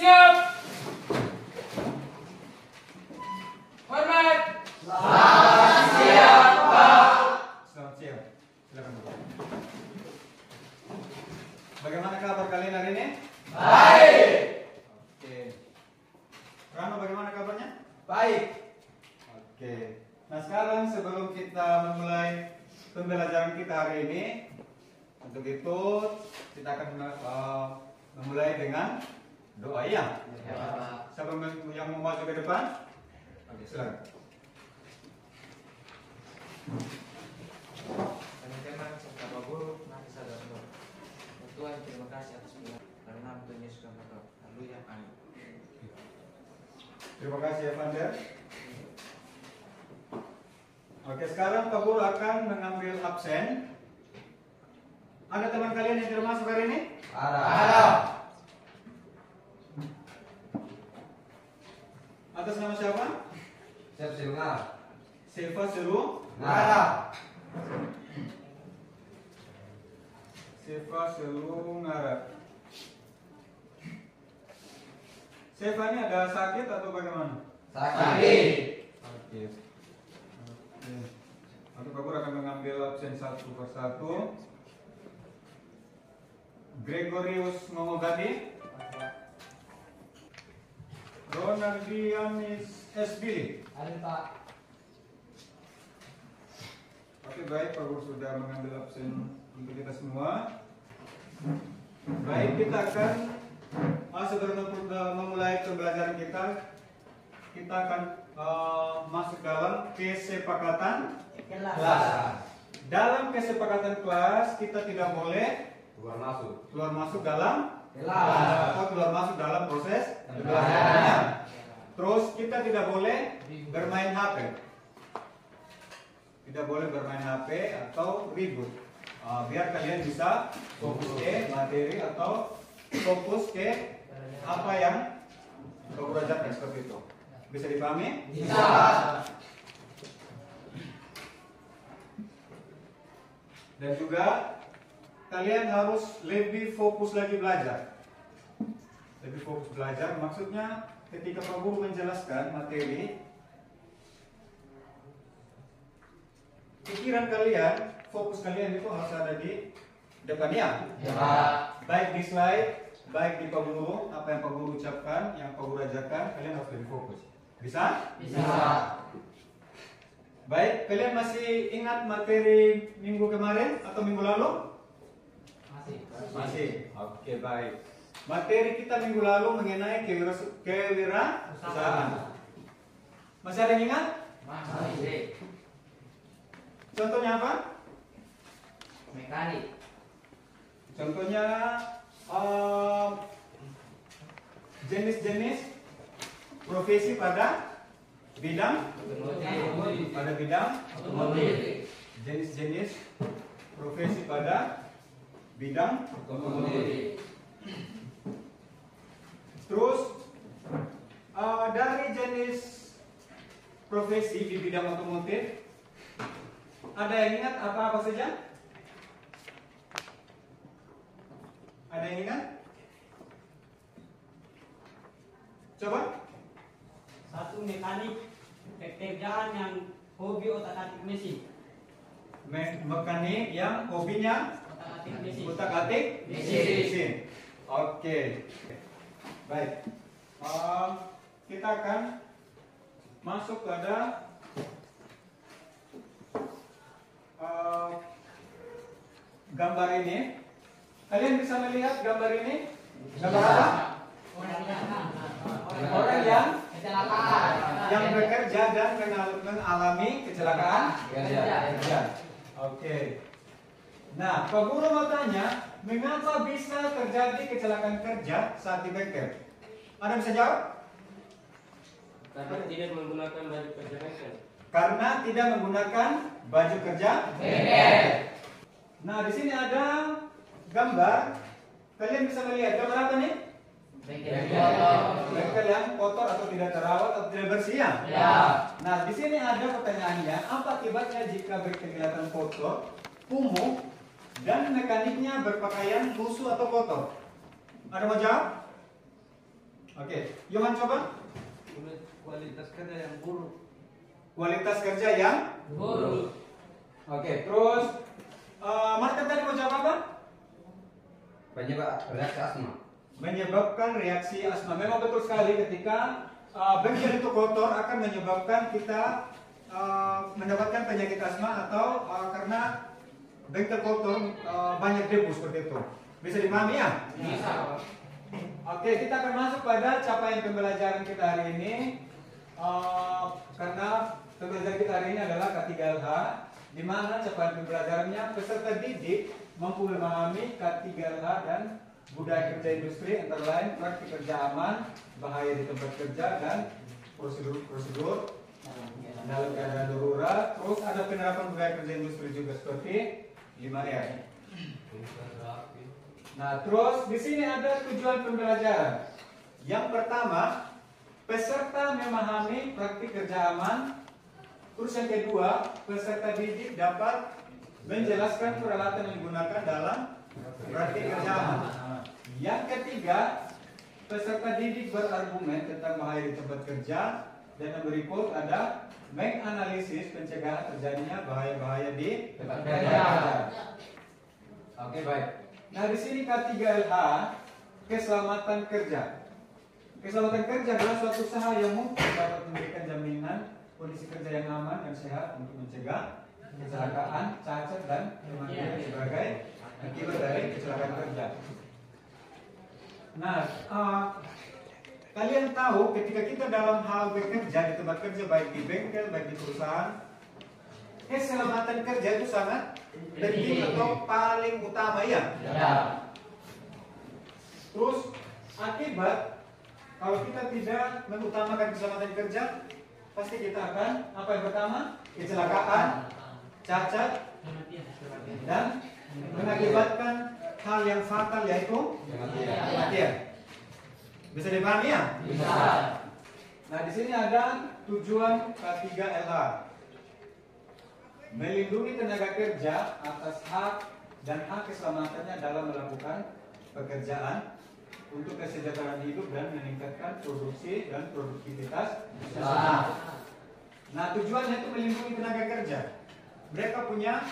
Siap. Hormat. Selamat siang, Pak. Selamat siang. Silakan Bapak. Bagaimana kabar kalian hari ini? Baik. Oke. Rano, bagaimana kabarnya? Baik. Oke. Nah, sekarang sebelum kita memulai pembelajaran kita hari ini, untuk itu kita akan memulai dengan doa ya. Siapa yang mau maju ke depan? Oke, silakan. Teman-teman serta Bapak Guru, mari saya berdoa. Tuhan, terima kasih atas pilihan karena Tuhan Yesus Tuhan berdoa. Haleluya. Amin. Terima kasih Evander. Oke, sekarang Pak Guru akan mengambil absen. Ada teman kalian yang tidak masuk hari ini? Ada. Atas nama siapa? Siap siap. Silva Seru. Ada. Silva Seru Ngarat. Silva ini ada sakit atau bagaimana? Sakit. Oke. Nanti Pak Guru akan mengambil absen satu persatu. Gregorius Ngomogadi. Ronaldianis S. Billy. Ada Pak. Oke, baik, Pak Guru sudah mengambil absen untuk kita semua. Baik, kita akan sebelum memulai pembelajaran kita akan masuk dalam kesepakatan kelas. Dalam kesepakatan kelas kita tidak boleh keluar masuk dalam kelas atau keluar masuk dalam proses pembelajarannya. Terus kita tidak boleh bermain HP. Tidak boleh bermain HP atau ribut. Biar kalian bisa fokus ke materi atau fokus ke apa yang Bapak Guru ajarkan seperti itu. Bisa dipahami? Bisa. Dan juga kalian harus lebih fokus lagi belajar. Lebih fokus belajar maksudnya ketika Pak Guru menjelaskan materi, pikiran kalian, fokus kalian itu harus ada di depannya. Ya. Baik di slide, baik di Pak Guru, apa yang Pak Guru ucapkan, yang Pak Guru ajarkan, kalian harus lebih fokus. Bisa? Bisa. Baik, kalian masih ingat materi minggu kemarin atau minggu lalu? Masih. Oke, baik. Materi kita minggu lalu mengenai kewirausahaan. Masih ada yang ingat? Masih. Contohnya apa? Mekanik. Contohnya jenis-jenis profesi pada bidang Otomotif. jenis-jenis profesi pada bidang Otomotif. Terus dari jenis profesi di bidang otomotif ada yang ingat apa saja? Ada yang ingat? Coba. Satu, mekanik, pekerjaan yang hobi otak-atik mesin. Mekanik yang hobinya Otak-atik mesin. utak-atik mesin. Oke. Baik. Kita akan masuk pada gambar ini. Kalian bisa melihat gambar ini? Gambar apa? Orang yang bekerja dan mengalami kecelakaan kerja. Oke. Nah, Pak Guru mau tanya, mengapa bisa terjadi kecelakaan kerja saat di bengkel? Anda bisa jawab? Karena tidak menggunakan baju kerja bengkel. Karena tidak menggunakan baju kerja bengkel. Nah, di sini ada gambar. Kalian bisa melihat gambar apa nih? Bengkel yang kotor atau tidak terawat atau tidak bersih ya? Nah, di sini ada pertanyaannya, apa akibatnya jika bengkel kelihatan kotor, kumuh, dan mekaniknya berpakaian lusuh atau kotor? Ada mau jawab? Oke, Yohan coba. Kualitas kerja yang buruk. Kualitas kerja yang Buruk. Oke, terus Martin tadi mau jawab apa? Penyebab reaksi asma. Menyebabkan reaksi asma. Memang betul sekali ketika bengkel itu kotor akan menyebabkan kita mendapatkan penyakit asma atau karena bengkel kotor banyak debu seperti itu. Bisa dipahami ya? Bisa. Oke, kita akan masuk pada capaian pembelajaran kita hari ini. Karena pembelajaran kita hari ini adalah K3LH, di mana capaian pembelajarannya peserta didik mampu memahami K3LH dan budaya kerja industri, antara lain praktik kerja aman, bahaya di tempat kerja, dan prosedur-prosedur dalam keadaan darurat. Terus ada penerapan budaya kerja industri juga seperti 5R. Nah, terus di sini ada tujuan pembelajaran. Yang pertama, peserta memahami praktik kerja aman. Terus yang kedua, peserta didik dapat menjelaskan peralatan yang digunakan dalam praktik kerja aman. Yang ketiga, peserta didik berargumen tentang bahaya di tempat kerja. Dan yang berikut ada menganalisis pencegahan terjadinya bahaya-bahaya di tempat kerja. Oke, baik. Nah, di sini K3LH, keselamatan kerja. Keselamatan kerja adalah suatu usaha yang mungkin dapat memberikan jaminan kondisi kerja yang aman dan sehat untuk mencegah kecelakaan, cacat, dan kematian sebagai akibat dari kecelakaan kerja. Nah, kalian tahu ketika kita dalam hal bekerja di tempat kerja, baik di bengkel, baik di perusahaan, keselamatan kerja itu sangat penting atau paling utama ya. Terus akibat kalau kita tidak mengutamakan keselamatan kerja, pasti kita akan apa yang pertama? Kecelakaan, cacat, dan mengakibatkan hal yang fatal yaitu kematian. Bisa dipahami ya? Bisa. Nah, di sini ada tujuan K3LH. Melindungi tenaga kerja atas hak dan hak keselamatannya dalam melakukan pekerjaan untuk kesejahteraan hidup dan meningkatkan produksi dan produktivitas usaha. Nah, tujuannya itu melindungi tenaga kerja. Mereka punya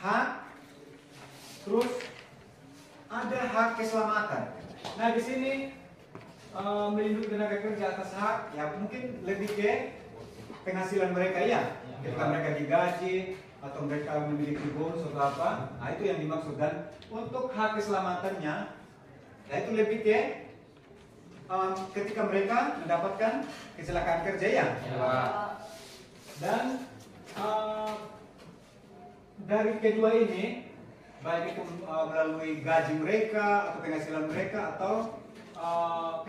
hak, terus ada hak keselamatan. Nah, di sini melindungi tenaga kerja atas hak, ya mungkin lebih ke penghasilan mereka ya. Ketika mereka digaji atau mereka memiliki bonus atau apa, nah itu yang dimaksud. Dan untuk hak keselamatannya, yaitu lebih ke ketika mereka mendapatkan kecelakaan kerja ya. Dan dari kedua ini, baik itu melalui gaji mereka atau penghasilan mereka atau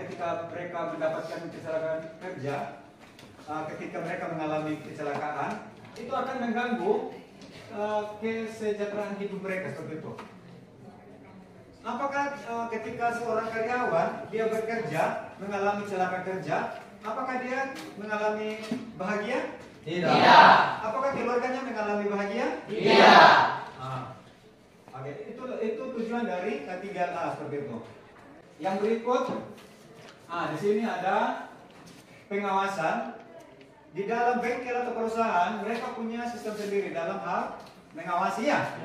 ketika mereka mendapatkan kecelakaan kerja, ketika mereka mengalami kecelakaan, itu akan mengganggu kesejahteraan hidup mereka seperti itu. Apakah ketika seorang karyawan dia bekerja mengalami kecelakaan kerja, apakah dia mengalami bahagia? Tidak. Apakah keluarganya mengalami bahagia? Tidak. Oke, itu tujuan dari K3LH seperti itu. Yang berikut, di sini ada pengawasan. Di dalam bengkel atau perusahaan, mereka punya sistem sendiri dalam hal mengawasi ya.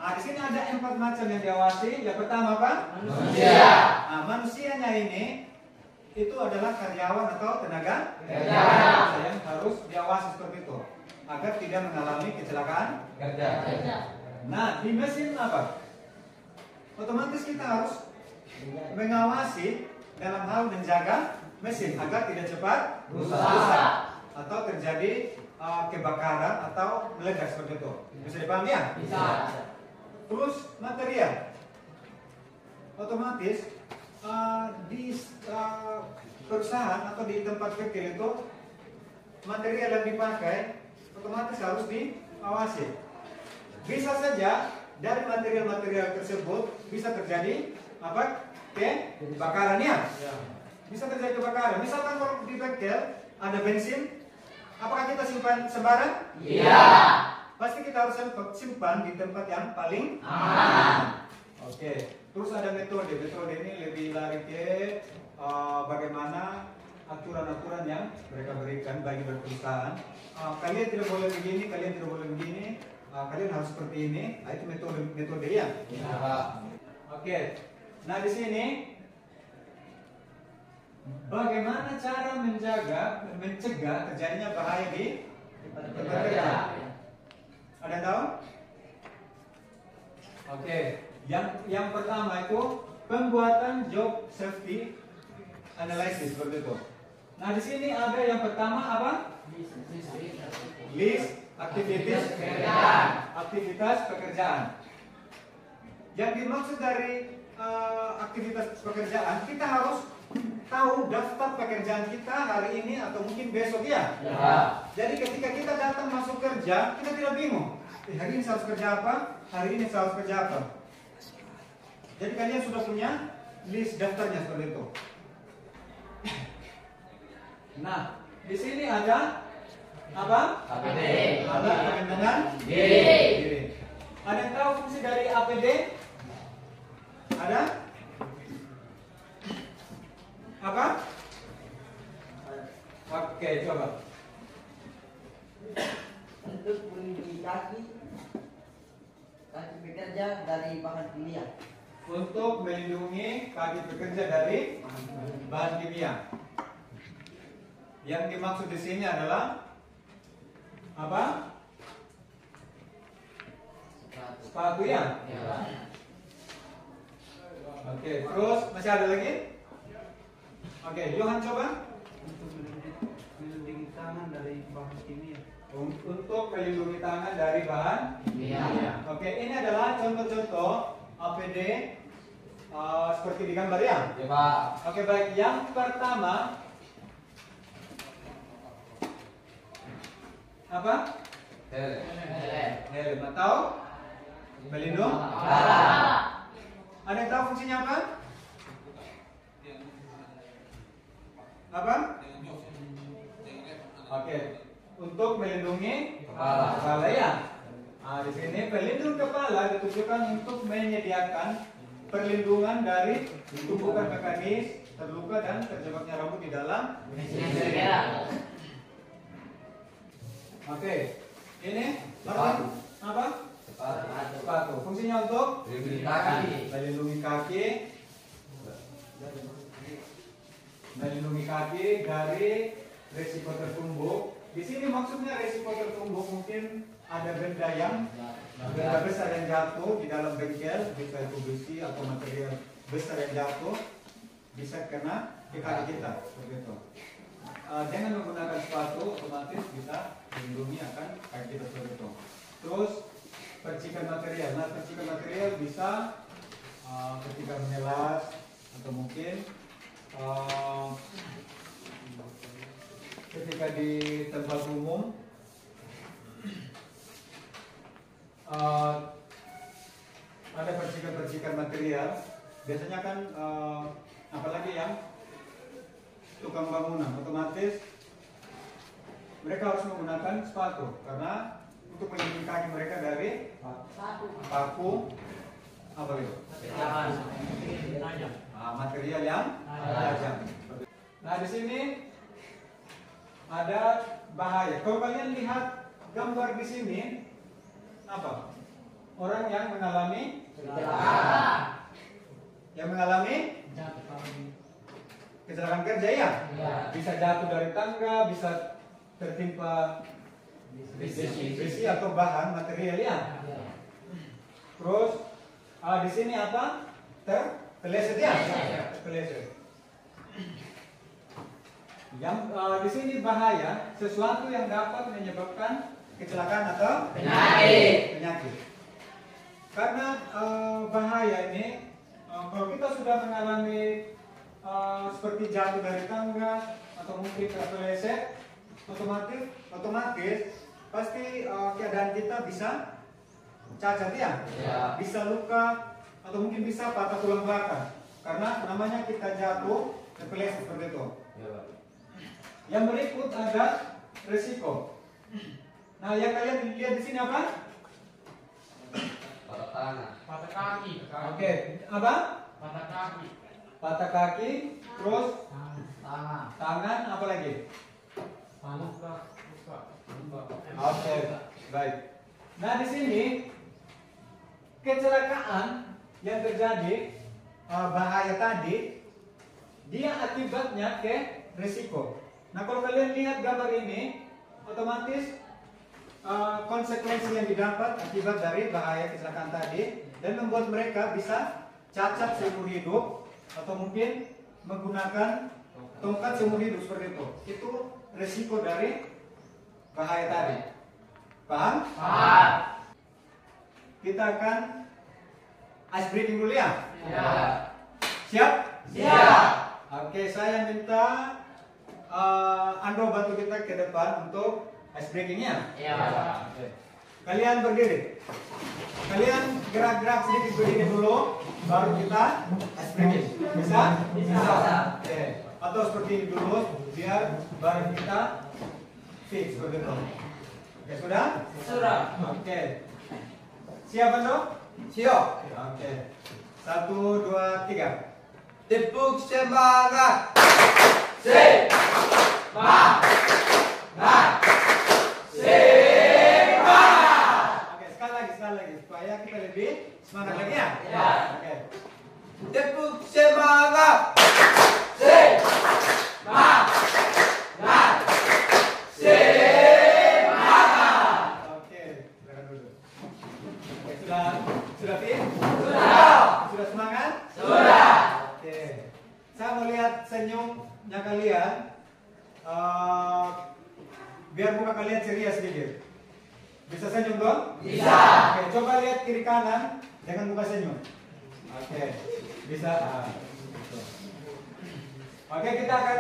Di sini ada 4 macam yang diawasi. Yang pertama apa? Manusia. Manusianya ini itu adalah karyawan atau tenaga kerja yang harus diawasi seperti itu agar tidak mengalami kecelakaan Kerja. Nah, di mesin apa? Otomatis kita harus mengawasi dalam hal menjaga mesin agar tidak cepat rusak atau terjadi kebakaran atau meledak seperti itu. Bisa dipahami ya? Bisa. Terus material, otomatis di perusahaan atau di tempat kerja itu material yang dipakai otomatis harus diawasi. Bisa saja dari material-material tersebut bisa terjadi apa? Kebakaran ya. Bisa terjadi kebakaran. Misalkan kalau di bengkel ada bensin, apakah kita simpan sembarang? Iya. Pasti kita harus simpan di tempat yang paling aman. Oke, terus ada metode. Metode ini lebih lari ke bagaimana aturan-aturan yang mereka berikan bagi perusahaan. Kalian tidak boleh begini, kalian tidak boleh begini, kalian harus seperti ini. Nah, itu metode ya. Oke, nah di sini bagaimana cara mencegah terjadinya bahaya di tempat kerja? Ada yang tahu? Oke, yang pertama itu pembuatan job safety analysis seperti itu. Nah di sini ada yang pertama apa? List aktivitas pekerjaan. Yang dimaksud dari aktivitas pekerjaan, kita harus tahu daftar pekerjaan kita hari ini atau mungkin besok ya. Jadi ketika kita datang masuk kerja, kita tidak bingung. Hari ini saya harus kerja apa? Hari ini saya harus kerja apa? Jadi kalian sudah punya list daftarnya seperti itu. Nah, di sini ada apa? APD. Ada perlindungan diri. Ada yang tahu fungsi dari APD? Ada? Apa? Oke, coba. Untuk melindungi kaki pekerja dari bahan kimia. Untuk melindungi kaki pekerja dari bahan kimia. Yang dimaksud di sini adalah apa? Sepatu ya? Oke, terus masih ada lagi? Oke, Johan coba. Untuk melindungi tangan dari bahan kimia. Untuk melindungi tangan dari bahan kimia. Oke, ini adalah contoh-contoh APD seperti di gambar ya? Ya Pak. Oke, baik. Yang pertama apa? Helm atau pelindung kepala. Ada yang tahu fungsinya apa? Apa? Oke, untuk melindungi kepala ya. Nah, di sini pelindung kepala ditujukan untuk menyediakan perlindungan dari tumpukan mekanis, terluka dan terjebaknya rambut di dalam mesin. Oke, ini apa? Sepatu. Fungsinya untuk melindungi kaki dari risiko tertumbuk. Di sini maksudnya risiko tertumbuk mungkin ada benda besar yang jatuh di dalam bengkel, bisa itu besi atau material besar yang jatuh, bisa kena ke kaki kita seperti itu. Jangan menggunakan sepatu, otomatis bisa melindungi akan kaki kita seperti itu. Terus percikan material. Nah, percikan material bisa ketika menelas atau mungkin ketika di tempat umum ada percikan-percikan material. Biasanya kan apalagi yang tukang bangunan, otomatis mereka harus menggunakan sepatu karena untuk melindungi kaki mereka dari paku apa itu? Material yang tajam. Nah, di sini ada bahaya. Kalau kalian lihat gambar di sini, apa? Orang yang mengalami kecelakaan kerja ya? Bisa jatuh dari tangga, bisa tertimpa besi atau bahan material ya. Terus di sini apa? Terpeleset ya? Terpeleset. Yang di sini bahaya, sesuatu yang dapat menyebabkan kecelakaan atau penyakit. Karena bahaya ini, kalau kita sudah mengalami seperti jatuh dari tangga atau mungkin terpeleset, otomatis pasti keadaan kita bisa cacat ya, bisa luka atau mungkin bisa patah tulang belakang karena namanya kita jatuh terpeleset seperti itu. Yang berikut ada resiko. Nah, yang kalian lihat di sini apa? Patah Patah kaki. Oke, apa? Patah kaki. Patah kaki, terus Tangan. apa lagi? Luka. Oke, baik. Nah di sini kecelakaan yang terjadi bahaya tadi, dia akibatnya ke risiko. Nah kalau kalian lihat gambar ini, otomatis konsekuensi yang didapat akibat dari bahaya kecelakaan tadi dan membuat mereka bisa cacat seumur hidup atau mungkin menggunakan tongkat seumur hidup seperti itu. Itu risiko dari bahaya tadi. Paham? Paham. Kita akan ice breaking dulu ya. Ya. Siap? Siap. Oke, saya minta Andro bantu kita ke depan untuk ice breakingnya. Ya. Oke. Kalian berdiri. Kalian gerak-gerak sedikit berdiri dulu, baru kita ice breaking. Bisa? Bisa. Oke. Atau seperti ini dulu, biar baru kita fix seperti itu. Oke, sudah? Sudah. Oke. Siap, Andro? Siap. Oke. 1, 2, 3. Tepuk semangat. Oke, sekali lagi supaya kita lebih semangat lagi ya. Ya. Oke. Tepuk semangat. Oke, silakan dulu. Oke, sudah fit? Sudah semangat? Sudah. Oke. Saya mau lihat senyumnya kalian. Biar muka kalian ceria sedikit. Bisa senyum dong? Bisa. Oke, coba lihat kiri kanan dengan muka senyum. Oke, bisa. Oke, kita akan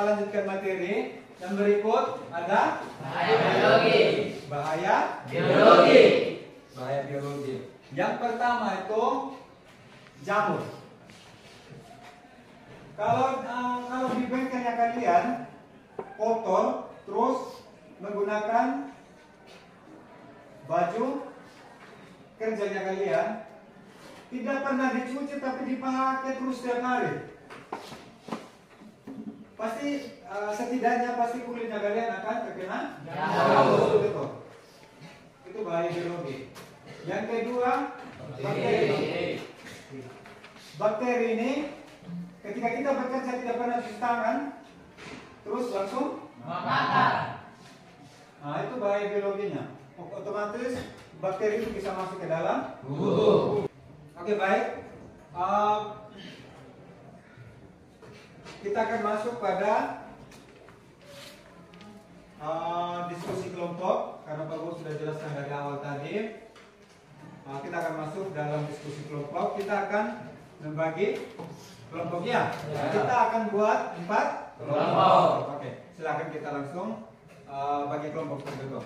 lanjutkan materi. Yang berikut ada Bahaya biologi. bahaya Biologi. bahaya biologi. Yang pertama itu jamur. Kalau di bengkelnya kalian kotor terus menggunakan baju kerjanya kalian tidak pernah dicuci tapi dipakai terus setiap hari, pasti setidaknya pasti kulitnya kalian akan terkena jamur. Itu bahaya biologi. Yang kedua, bakteri. Bakteri ini ketika kita bekerja tidak pernah cuci tangan terus langsung Makan. nah itu bahaya biologinya. Otomatis bakteri itu bisa masuk ke dalam Tubuh. Oke, baik. Kita akan masuk pada diskusi kelompok karena Pak Guru sudah jelaskan dari awal tadi. Kita akan masuk dalam diskusi kelompok. Kita akan membagi kelompoknya. Kita akan buat 4 Kelompok. Oke, silakan kita langsung bagi kelompok tertentu.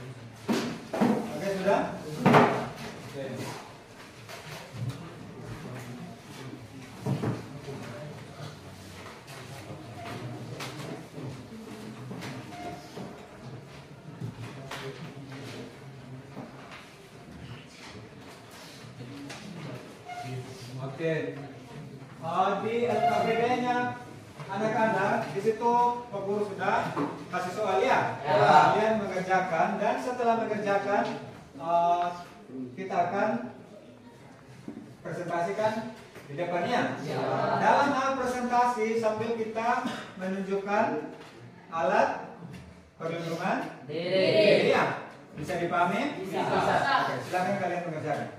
Oke, sudah? Oke. Oke. Di LKPD-nya anak-anak di situ Pak Guru sudah kasih soal ya. Ya. Kalian mengerjakan dan setelah mengerjakan kita akan presentasikan di depannya. Ya. Dalam hal presentasi sambil kita menunjukkan alat perlindungan Diri. ya. Bisa dipahami? Bisa. Oke, silakan kalian mengerjakan.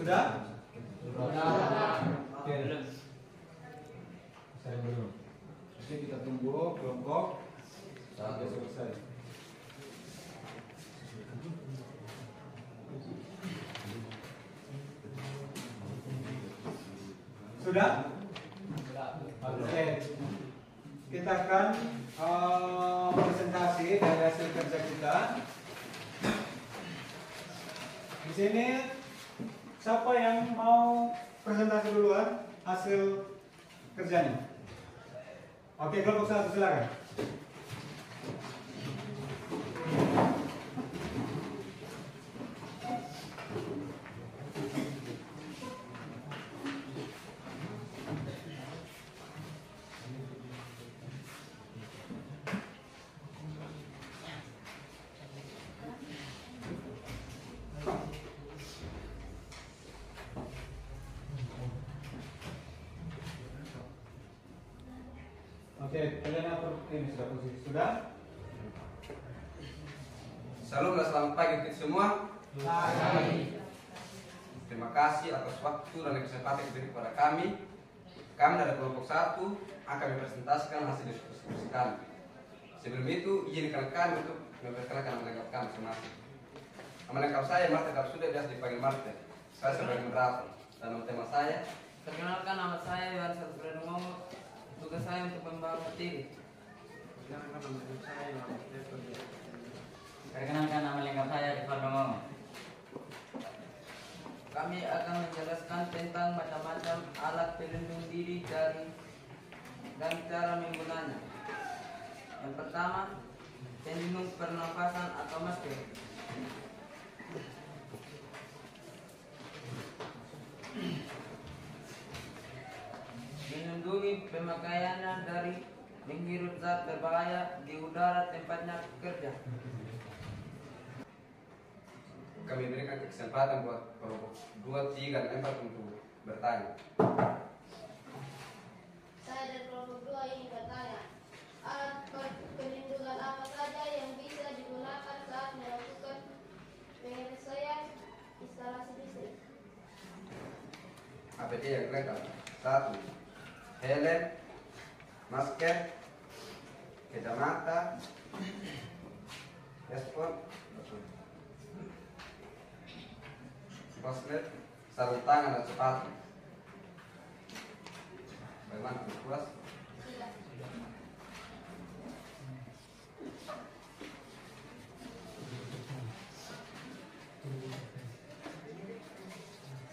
Sudah? Sudah. Oke. Saya belum. Oke, kita tunggu kelompok sampai selesai. Sudah? Oke. Kita akan presentasi dari hasil kerja kita. Di sini siapa yang mau presentasi duluan hasil kerjanya? Oke, kelompok 1 silakan. Oke, kalian atur ini sudah posisi. Sudah? Salam dan selamat pagi untuk semua. Terima kasih atas waktu dan kesempatan yang diberi kepada kami. Kami dari kelompok 1 akan mempresentasikan hasil diskusi kami. Sebelum itu, izinkan kami untuk memperkenalkan nama lengkap kami masing-masing. Nama lengkap saya Marta Kapsuda, biasa dipanggil Marta. Saya sebagai moderator. Dan nama tema saya, Perkenalkan, nama saya Yohan Satria Momo. Tugas saya untuk membawa materi. Perkenalkan, nama lengkap saya Rivaldo Momo. Kami akan menjelaskan tentang macam-macam alat pelindung diri dan cara menggunanya. Yang pertama, pelindung pernafasan atau masker. Melindungi pemakaiannya dari menghirup zat berbahaya di udara tempatnya bekerja. kami berikan kesempatan buat kelompok 2, 3, dan 4 untuk bertanya. Saya dari kelompok 2 ingin bertanya, alat perlindungan apa saja yang bisa digunakan saat melakukan penyelesaian instalasi listrik? APD yang lengkap. 1. Helm, masker, kacamata, respon, koslet, sarung tangan dan sepatu. Bagaimana puas?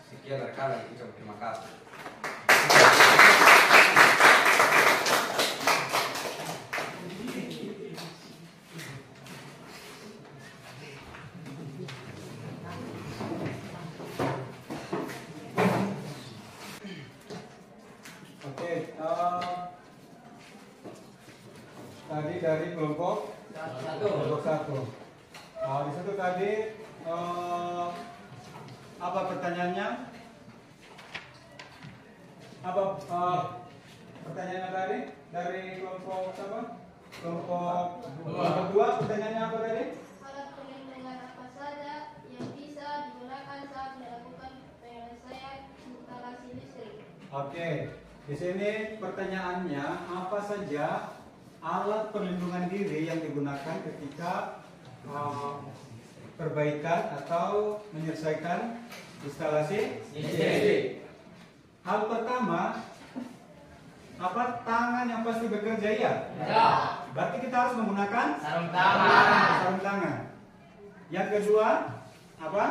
Sekian dari kalian, ucap terima kasih. Oke, tadi dari kelompok 1. Di situ tadi apa pertanyaannya? Apa pertanyaannya tadi dari kelompok apa? Kelompok 2 pertanyaannya apa tadi? Alat perlindungan apa saja yang bisa digunakan saat melakukan penyelesaian instalasi listrik? Oke, di sini pertanyaannya apa saja alat perlindungan diri yang digunakan ketika perbaikan atau menyelesaikan instalasi listrik. Hal pertama, apa tangan yang pasti bekerja ya? Ya. Berarti kita harus menggunakan Sarung tangan. sarung tangan. Yang kedua, apa?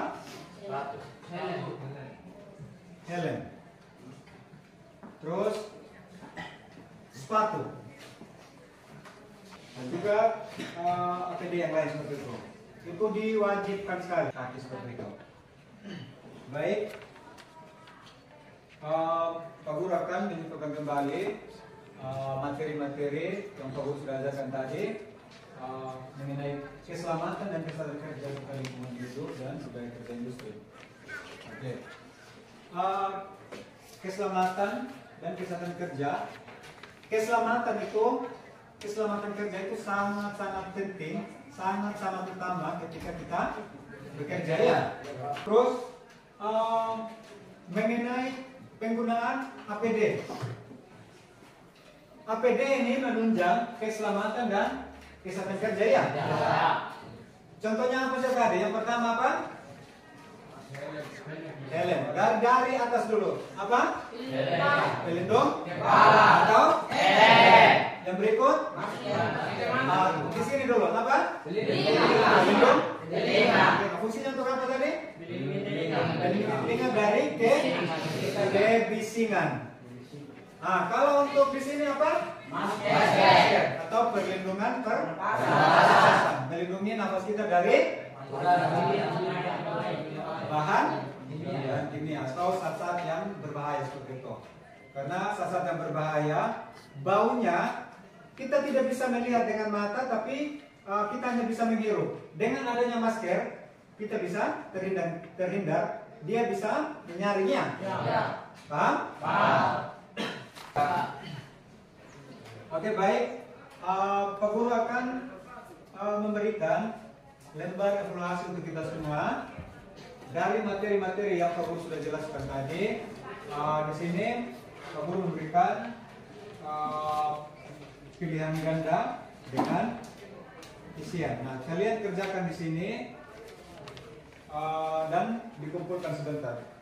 Helm. Terus sepatu. Dan juga APD yang lain seperti itu. Itu diwajibkan sekali kaki seperti itu. Baik. Pak Guru akan menunjukkan kembali materi-materi yang Pak Guru sudah ajarkan tadi mengenai keselamatan dan kesehatan kerja serta lingkungan hidup dan budaya kerja industri. Oke. Keselamatan dan kesehatan kerja. Keselamatan kerja itu sangat-sangat penting, sangat-sangat utama ketika kita bekerja ya. Terus mengenai penggunaan APD. APD ini menunjang keselamatan dan kesehatan kerja ya. Contohnya apa saja tadi? Yang pertama apa? Helm. Dari atas dulu. Apa? Pelindung kepala atau helm. Yang berikut? Di sini dulu. Apa? Pelindung telinga. Fungsinya untuk apa tadi? Pelindung telinga dari kebisingan. Kalau untuk di sini apa? Masker atau perlindungan pernafasan. Melindungi nafas kita dari bahan kimia atau zat-zat yang berbahaya seperti itu. Karena zat-zat yang berbahaya, baunya kita tidak bisa melihat dengan mata, tapi kita hanya bisa menghirup. Dengan adanya masker, kita bisa terhindar. Dia bisa menyaringnya. Paham? Oke, baik. Pak Guru akan memberikan lembar evaluasi untuk kita semua dari materi-materi yang Pak Guru sudah jelaskan tadi. Di sini Pak Guru memberikan pilihan ganda dengan isian. Nah, kalian kerjakan di sini dan dikumpulkan sebentar.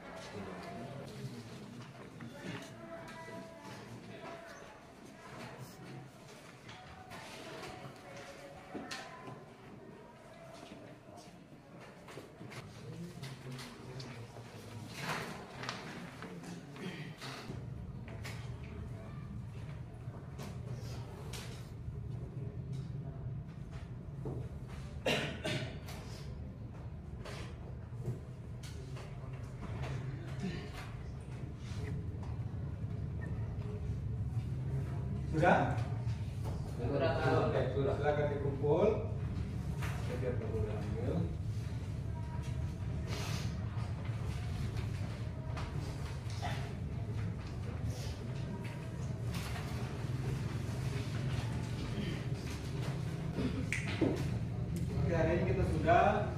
Sudah? Oke, sudah. Silakan dikumpul. Biar Pak Guru ambil. Oke, hari ini kita sudah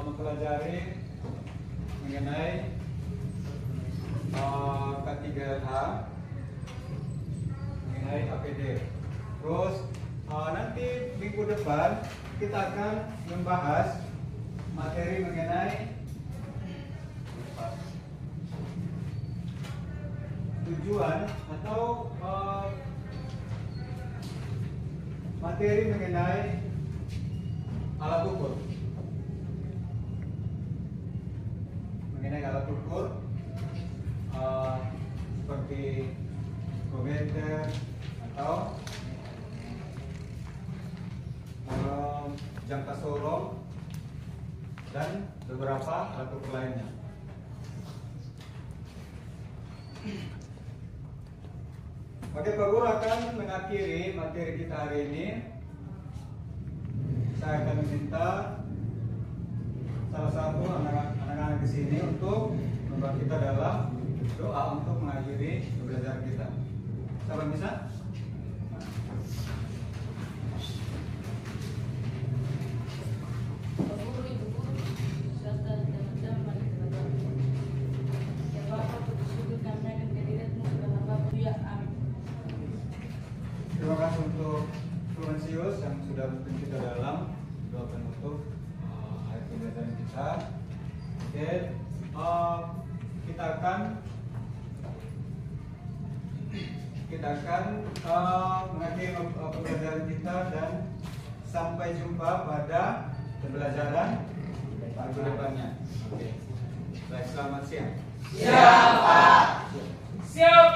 mempelajari mengenai K3LH, mengenai APD. Terus nanti minggu depan kita akan membahas materi mengenai tujuan atau materi mengenai alat ukur. Mengenai alat ukur seperti mikrometer atau jangka sorong dan beberapa alat ukur lainnya. Oke, Pak Guru akan mengakhiri materi kita hari ini. Saya akan meminta salah satu anak-anak di sini untuk membantu kita dalam doa untuk mengakhiri pembelajaran kita. Siapa bisa? Terima kasih untuk Florentius yang sudah memimpin kita dalam doa penutup ayat pembelajaran kita. Oke, kita akan mengakhiri pembelajaran kita dan sampai jumpa pada pembelajaran minggu depannya. Oke, baik, selamat siang. Siap, Pak. Siap.